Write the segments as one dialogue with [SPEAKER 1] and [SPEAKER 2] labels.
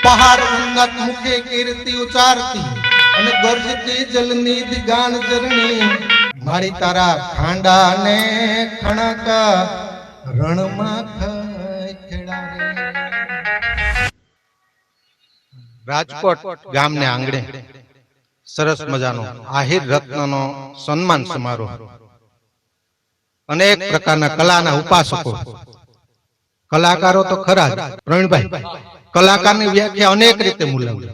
[SPEAKER 1] પહાડ ઉન્નત મુખે કીર્તિ ઉચારતી અને ગરજતી જલની દિગાન જરણી મારી તારા ખાંડા ને ખણક રણમાં ખેડા રે। રાજકોટ ગામને આંગણે સરસ મજાનો આહિર રત્નનો સન્માન સમારોહ, અનેક પ્રકારના કલાના ઉપાસકો, કલાકારો તો ખરા જ પ્રવીણભાઈ, કલાકારની વ્યાખ્યા અનેક રીતે મૂલવી।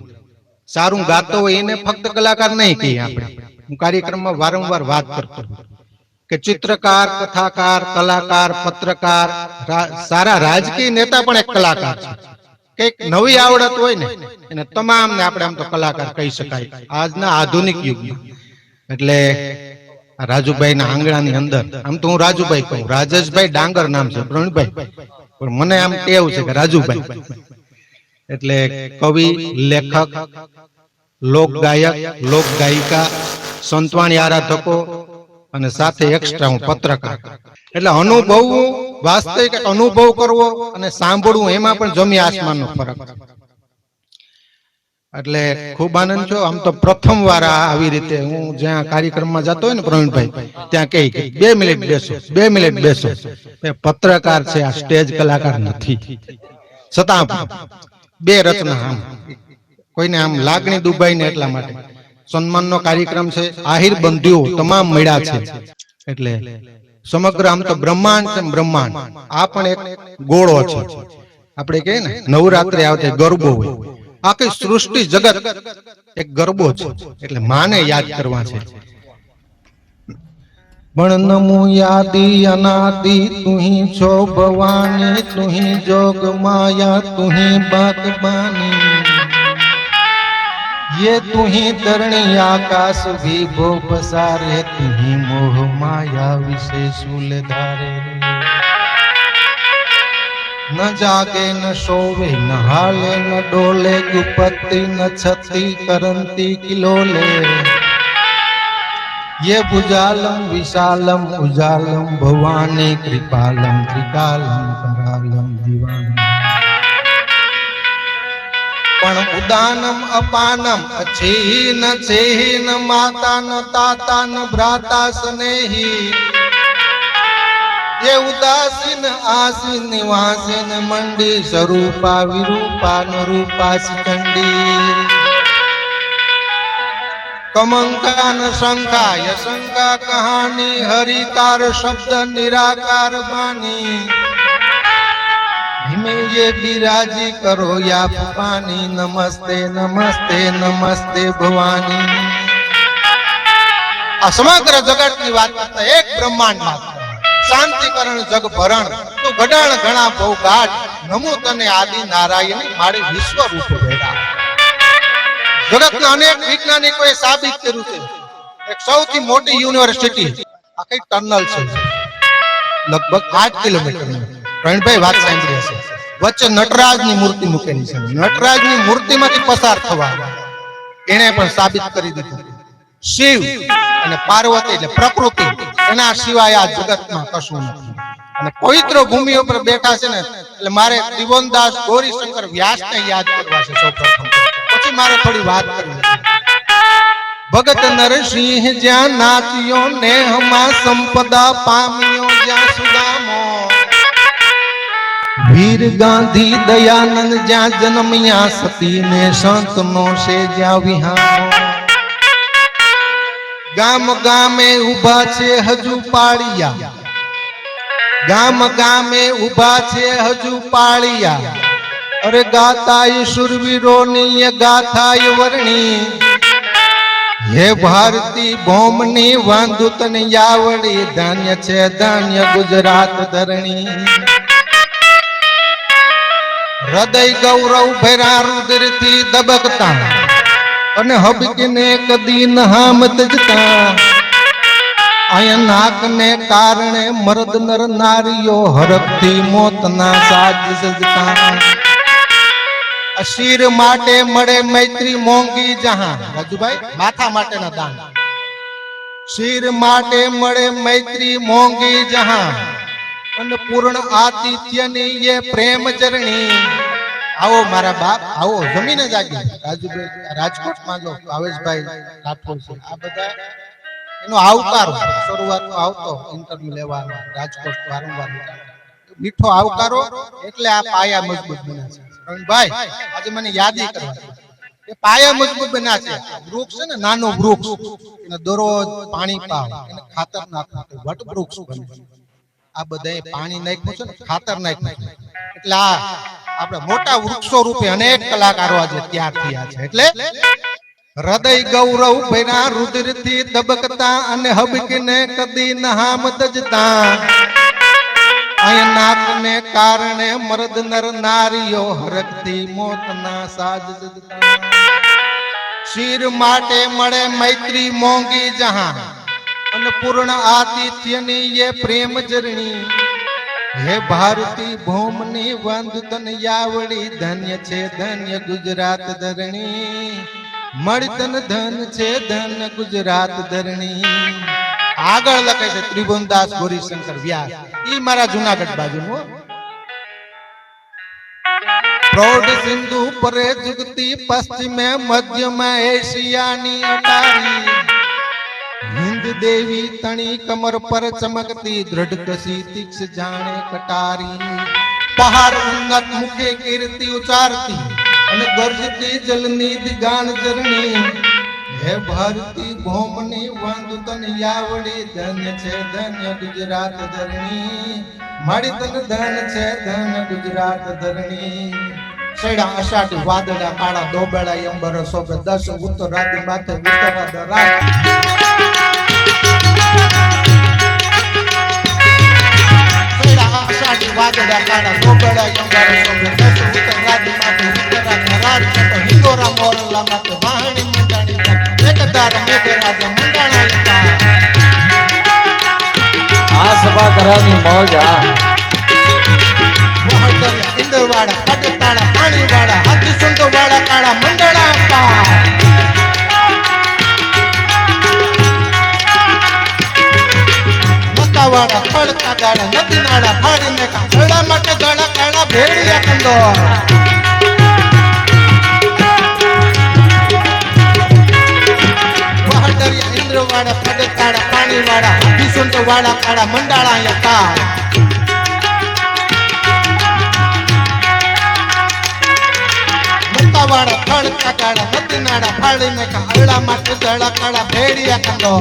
[SPEAKER 1] સારું ગાતો હોય એને ફક્ત કલાકાર નહીં કહીએ આપણે, હું કાર્યક્રમમાં વારંવાર વાત કરતો કે ચિત્રકાર, કથાકાર, કલાકાર, પત્રકાર, સારા રાજકીય નેતા પણ એક કલાકાર છે। કઈક નવી આવડત હોય ને એને તમામને આપણે આમ તો કલાકાર કહી શકાય આજના આધુનિક યુગમાં। એટલે રાજુભાઈ ના આંગણાની અંદર આમ તો હું રાજુભાઈ કહું, રાજેશભાઈ ડાંગર નામ છે પ્રવીણભાઈ, પણ મને આમ ટેવ છે કે રાજુભાઈ। એટલે કવિ, લેખક, લોક ગાયક, લોક ગાયિકા, સંતવાણી આરાધકો અને સાથે એક્સ્ટ્રા હું પત્રકાર। એટલે અનુભવવું, વાસ્તવિક અનુભવ કરવો અને સાંભળવું એમાં પણ જમી આસમાનનો ફરક છે। એટલે ખૂબ આનંદ છો। આમ તો પ્રથમ વાર આવી રીતે હું જ્યાં કાર્યક્રમમાં જતો હોય ને પ્રવીણભાઈ ત્યાં કહી કે 2 મિનિટ બેસો, 2 મિનિટ બેસો, પત્રકાર છે આ સ્ટેજ કલાકાર નથી, છતાં 2 રચના આમ કોઈને આમ લાગણી દુભાઈ ને એટલા માટે સન્માનનો કાર્યક્રમ છે। આહિર બંધુઓ તમામ મળ્યા છે, એટલે સમગ્ર આમ તો બ્રહ્માંડ છે, બ્રહ્માંડ આ પણ એક ગોળો છે। આપણે કહીએ ને નવરાત્રી આવતે ગરબો હોય, આખી સૃષ્ટિ જગત એક ગરબો છે, એટલે માને યાદ કરવા છે। પણ નમો યાદી અનાદિ તુહી છો ભવાની, તુહી જોગ માયા તુહી બાગબાની, ये तुही धरणी आकाश विभो पसारे, तुही मोह माया विषे शूल धारे। न जागे न सोवे न हाले न डोले, गुपति न छति करंती किलोले, ये भुजालम विशालम उजालम भवानी, कृपालम त्रिकालम करालम दीवानी। पण उदानम अपानम अछीन छेन माता न ताता न भ्राता स्नेही, ये उदासीन आसीन निवासीन मंडी, स्वरूपा विरूपा न रूपा सिकंडी, कमंका न शंका यशंका कहानी, हरिकार शब्द निराकार बानी, हिमे ये बिराजी करो या पानी, नमस्ते नमस्ते नमस्ते भवानी। आ समग्र जगत की बात करता एक ब्रह्मांड मात्र शांतिकरण जग भरण तो गडाण घणा बहुघाट, नमो तने आदि नारायण मारे विश्व रूप भेड़ा। जगत ना अनेक वैज्ञानिकोए साबित कर्યું છે એક સૌથી મોટી યુનિવર્સિટી આખી ટનલ છે લગભગ 8 કિલોમીટર ની। પ્રવીણભાઈ વાત સાંભળી હશે, વચ્ચે નટરાજની મૂર્તિ મૂકેલી છે, નટરાજની મૂર્તિમાંથી પસાર થવા એને પણ સાબિત કરી દીધું શિવ અને પાર્વતી એટલે પ્રકૃતિ એના સિવાય આ જગતમાં કશું નથી। અને પવિત્ર ભૂમિ ઉપર બેઠા છે ને એટલે મારે ત્રિભુવનદાસ ગૌરીશંકર વ્યાસને યાદ કરવા છે સૌપ્રથમ, પછી મારે થોડી વાત કરવી છે। ભગત નરસિંહ જ્યાં નાચ્યો ને હમા સંપદા પામ્યો જ્યાં સુદામો, વીર ગાંધી દયાનંદ જ્યાં જન્મ્યા સતી ને સંત નો છે જ્યાં વિહામો, ગામ ગામે ઉભા છે હજુ પાળિયા, ગામ ગામે ઉભા છે હજુ પાળિયા, અરે ગાતાય શુરવીરોની ગાથાય વર્ણી, હે ભારતી ભૌમની વાંધુ તને યાવડી, ધાન્ય છે ધાન્ય ગુજરાત ધરણી, હૃદય ગૌરવ ભેરા રુદરથી દબકતા અને હબકીને કદી નહામ તજતા, આયા નાકને કારણે મર્દ નર નારીઓ હરખથી મોતના સાજ સજતા, શિર માટે મળે મૈત્રી મોંઘી જહાં, રાજુભાઈ માથા માટેના દાન, શિર માટે મળે મૈત્રી મોંઘી જહાં, અને પૂર્ણ આતિથ્યની ये प्रेम चरणी, આવો મારા બાપ આવો જમીને જાગી રાજુભાઈ રાજકોટમાં જો ભાવેશભાઈ રાઠોડ છે આ બધા એનો આવકાર શરૂઆતમાં આવતો ઇન્ટરવ્યુ લેવાનો રાજકોટ વારંવાર મીઠો આવકારો એટલે આ પાયા મજબૂત બન્યા છે ભાઈ આજે મને યાદી કરવા એ પાયા મજબૂત બન્યા છે વૃક્ષ છે ને નાનો વૃક્ષ એને દરરોજ પાણી પાવ એને ખાતર નાખવું વટ વૃક્ષ બને આ બધા પાણી નાખ્યું છે ને ખાતર નાખ્યું એટલે આ આપણે મોટા વૃક્ષો રૂપે અનેક કલાકારો આજે તૈયાર થયા છે એટલે હૃદય ગૌરવ ભર્યા રુધિરથી ધબકતા અને હબકીને કદી નહામ તજતા નાકને કારણે મર્દ નર નારીઓ હરકતી મોતના સાજ જતા શિર માટે મળે મૈત્રી મોંઘી જહાં અને પૂર્ણ આતિથ્યની એ પ્રેમ જરણી હે ભારતી ભૌમની વંદ તન યાવડી ધન્ય છે ધન્ય ગુજરાત ધરણી મળતન ધન છે ધન ગુજરાત ધરણી આગળ લખે છે ત્રિભુવનદાસ ગોરીશંકર વ્યાસ ઈ મારા જુનાગઢ બાજુનું પ્રૌઢ સિંધુ પરે જુગતી પશ્ચિમે મધ્યમાં એશિયાની અટારી હિન્દ દેવી તણી કમર પર ચમકતી દ્રઢ કસી તીક્ષ જાણે કટારી પહાડ ઉન્નત મુખે કીર્તિ ઉચારતી અને ગર્જતી જલની ગાન જરણી હે ભારતી ભૌમની વંદ તન યાવડી ધન્ય છે ધન્ય ગુજરાત ધરણી મારી તન ધન છે ધન ગુજરાત ધરણી સૈડા અષાઢી વાદળા કાળા દોબેડા અંબર શોભે 10 ઉત્તરાદી માથે ઉત્તરાદ રાત સૈડા અષાઢી વાદળા કાળા દોબેડા અંબર શોભે 10 ઉત્તરાદી માથે ઉત્તરાદ રાત તો હિંદોરા મોરલા માથે વાહણી મંડાણી એકદાર મેઘરાજ મંડાણા લતા
[SPEAKER 2] આ સભા કરાની મોજ આ
[SPEAKER 1] મોહદરિયા ઇન્દરવાડા પટતાળા પાણીવાડા હાથી સુંદરવાડા કાળા મંડળા પા મતાવાડા ખડકા ગાડા નદી નાળા ફાડીને કાળા માટે ગાળા કાળા ભેડિયા કંદો મોહદરિયા ઇન્દરવાડા પટતાળા પાણીવાડા હાથી સુંદરવાડા કાળા મંડળા યકા વાડા ખડકા કાળા નદી નાળા ફાડીને કાળા માટે જળા કાળા ભેડિયા કંદો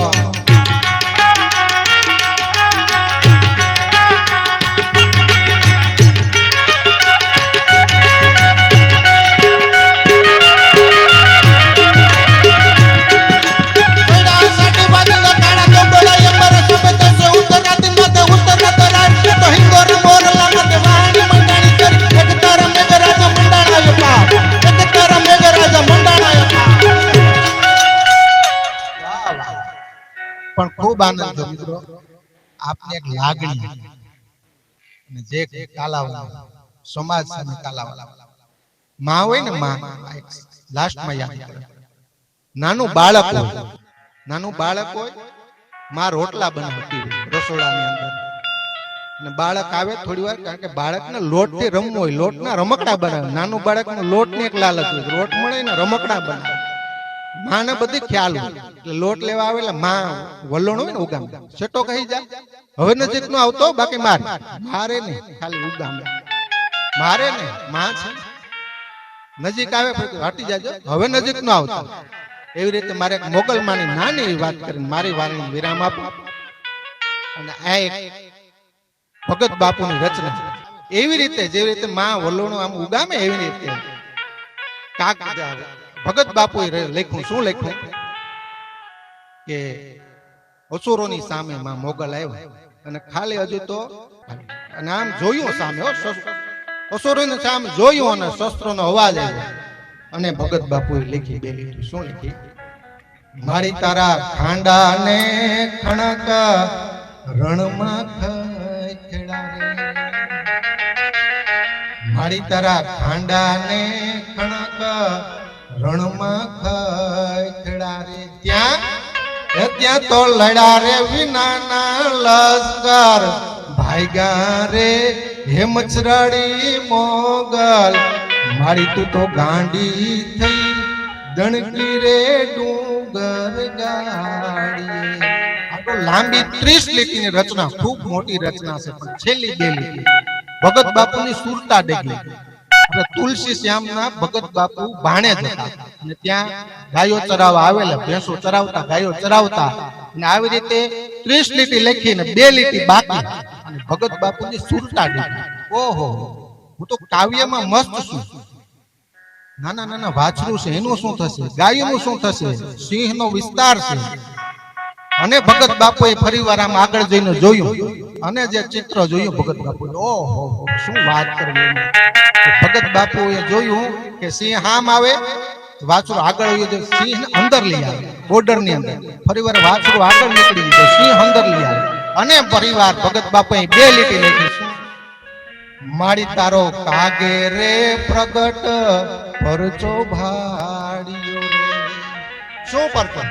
[SPEAKER 1] પણ ખૂબ આનંદ થયો મિત્રો આપને એક લાગણી અને જે કાલાવાલા સમાજ સામે કાલાવાલા માં હોય ને માં લાસ્ટમાં યાદ કરે નાનું બાળક હોય માં રોટલા બનાવતી હોય રસોડાની અંદર અને બાળક આવે થોડી વાર કારણ કે બાળકને લોટથી રમવું હોય લોટના રમકડા બનાવે નાનું બાળકને લોટની એક લાલચ હોય લોટ મળે ને રમકડા બનાવે માં ને બધી ખ્યાલ હોય એટલે લોટ લેવા આવે એટલે માં વલ્લણ હોય ને ઉગામ છેટો કહી જાય હવે નજીક નો આવતો બાકી મારે નહીં ખાલી ઉગામ મારે ને માં છે નજીક આવે હટી જાજો હવે નજીક નો આવતો એવી રીતે મારે એક મોગલ માની નાની વાત કરીને મારી વાણી વિરામ આપું અને આ એક ભગત બાપુની રચના એવી રીતે જેવી રીતે માં વલ્લણો આમ ઉગામે એવી રીતે કાક ભગત બાપુએ લખ્યું શું લખ્યું કે અસુરોની સામે માં મોગલ આવ્યો અને ખાલી હજુ તો અને આમ જોયું સામે અસુરોની સામે જોયું અને શસ્ત્રોનો અવાજ આવ્યો અને ભગત બાપુએ લખી બે લીટી શું લખી મારી તારા ખાંડા ને ખણક રણમાં ખેડા રે મારી તારા ખાંડા ને ખણક રણમાં ખેડા રે ત્યાં તો લડા રે વિનાના લશ્કર ભાઈગા રે હે મચરાડી મોગલ મારી તું તો ગાંડી થઈ દણકી રે ડુંગર ગાડીએ. આ તો લાંબી 30 લીટીની રચના, ખૂબ મોટી રચના છે, પણ છેલ્લી 2 લીટી ભગત બાપુની સુરતા ડગલી. આપણે તુલસી શ્યામના ભગત બાપુ ભાણેજ હતા અને ત્યાં ગાયો ચરાવવા આવેલા, ભેંસો ચરાવતા, ગાયો ચરાવતા, અને આવી રીતે 30 લીટી લખીને 2 લીટી બાકી અને ભગત બાપુની સુરતા ડગલી. ઓહો, હું તો કાવ્યમાં મસ્ત છું. નાના નાના વાછરું છે, એનું શું થશે? ગાયનું શું થશે? સિંહનો વિસ્તાર છે. અને ભગત બાપુએ ફરીવાર આમ આગળ જઈને જોયું અને જે ચિત્ર જોયું ભગત બાપુએ, ઓહો શું વાત કરવી એની. ભગત બાપુએ જોયું કે સિંહ આમ આવે, વાછરું આગળ આવ્યું તો સિંહ અંદર લઈ આવે બોર્ડરની અંદર. ફરીવાર વાછરું આગળ નીકળી ગયું, સિંહ અંદર લઈ આવે અને પરિવાર ભગત બાપુએ 2 લીટી લખી, મારી તારો કાગે રે પ્રગટ પરચો ભાડિયો રે. શું પરચો?